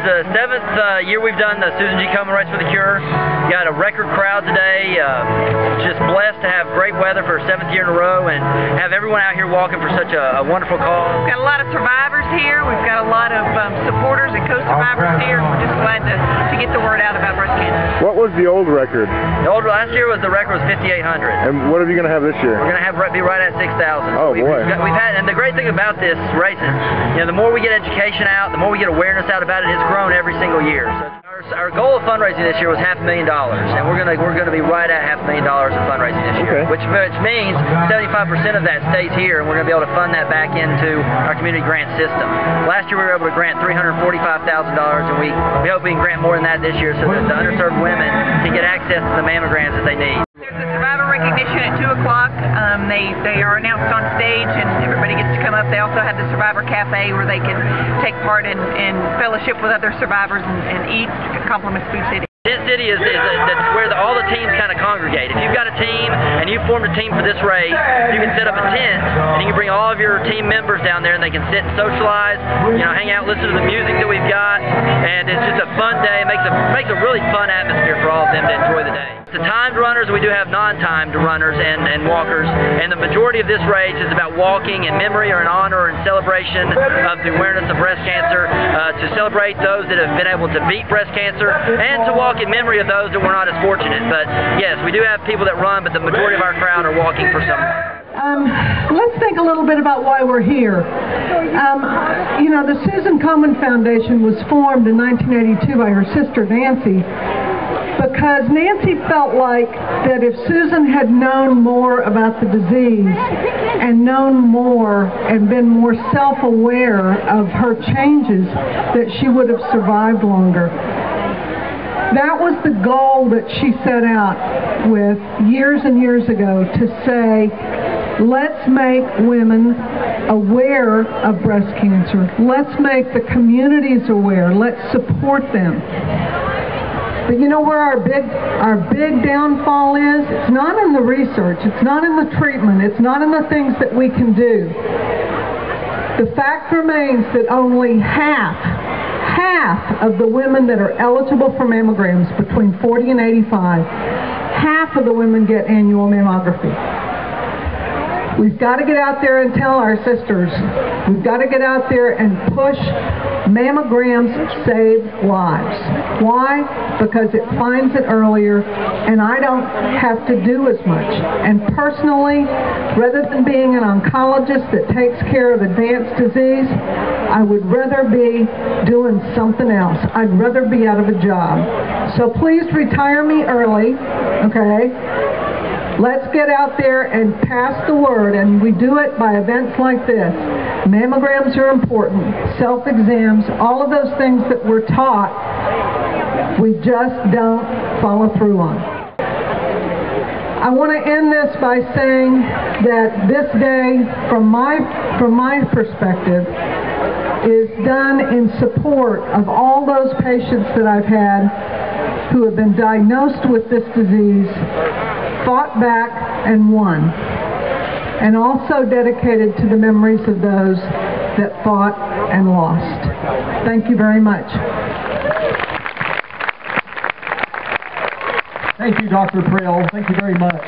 the 7th year we've done the Susan G. Komen Race for the Cure. Got a record crowd today. Just blessed to have great weather for a 7th year in a row and have everyone out here walking for such a wonderful cause. We've got a lot of survivors here. We've got a lot of supporters and co-survivors here. We're just glad to get the word out about breast cancer. What was the old record? Last year the record was 5,800. And what are you going to have this year? We're going to be right at 6,000. Oh, boy. And the great thing about this race is, the more we get education out, the more we get awareness out about it, it's grown every single year. So our goal of fundraising this year was $500,000, and we're going to be right at $500,000 in fundraising this year, which means 75% of that stays here, and we're going to be able to fund that back into our community grant system. Last year we were able to grant $345,000, and we hope we can grant more than that this year so that the underserved women can get access to the mammograms that they need. There's a survivor recognition at 2 o'clock. They are announced on stage, and everybody gets to come up. They also have the Survivor Cafe where they can take part in fellowship with other survivors and eat compliments Food City. Tenn City is where all the teams kind of congregate. If you've got a team and you've formed a team for this race, you can set up a tent and you can bring all of your team members down there and they can sit and socialize, hang out, listen to the music that we've got, and it's just a fun day. It makes a really fun atmosphere for all of them to enjoy the day. The timed runners, we do have non-timed runners and walkers, and the majority of this race is about walking in memory or in honor and celebration of the awareness of breast cancer, to celebrate those that have been able to beat breast cancer, and to walk in memory of those that were not as fortunate. But yes, we do have people that run, but the majority of our crowd are walking for someone. Let's think a little bit about why we're here. The Susan Komen Foundation was formed in 1982 by her sister Nancy, because Nancy felt like that if Susan had known more about the disease and known more and been more self-aware of her changes, that she would have survived longer. That was the goal that she set out with years and years ago, to say, let's make women aware of breast cancer. Let's make the communities aware. Let's support them. But you know where our big downfall is? It's not in the research, it's not in the treatment, it's not in the things that we can do. The fact remains that only half of the women that are eligible for mammograms between 40 and 85, half of the women get annual mammography. We've got to get out there and tell our sisters. We've got to get out there and push. Mammograms save lives. Why? Because it finds it earlier, and I don't have to do as much. And personally, rather than being an oncologist that takes care of advanced disease, I would rather be doing something else. I'd rather be out of a job. So please retire me early, okay? Let's get out there and pass the word, and we do it by events like this. Mammograms are important, self-exams, all of those things that we're taught, we just don't follow through on. I want to end this by saying that this day, from my perspective, is done in support of all those patients that I've had who have been diagnosed with this disease, fought back and won, and also dedicated to the memories of those that fought and lost. Thank you very much. Thank you, Dr. Prill. Thank you very much.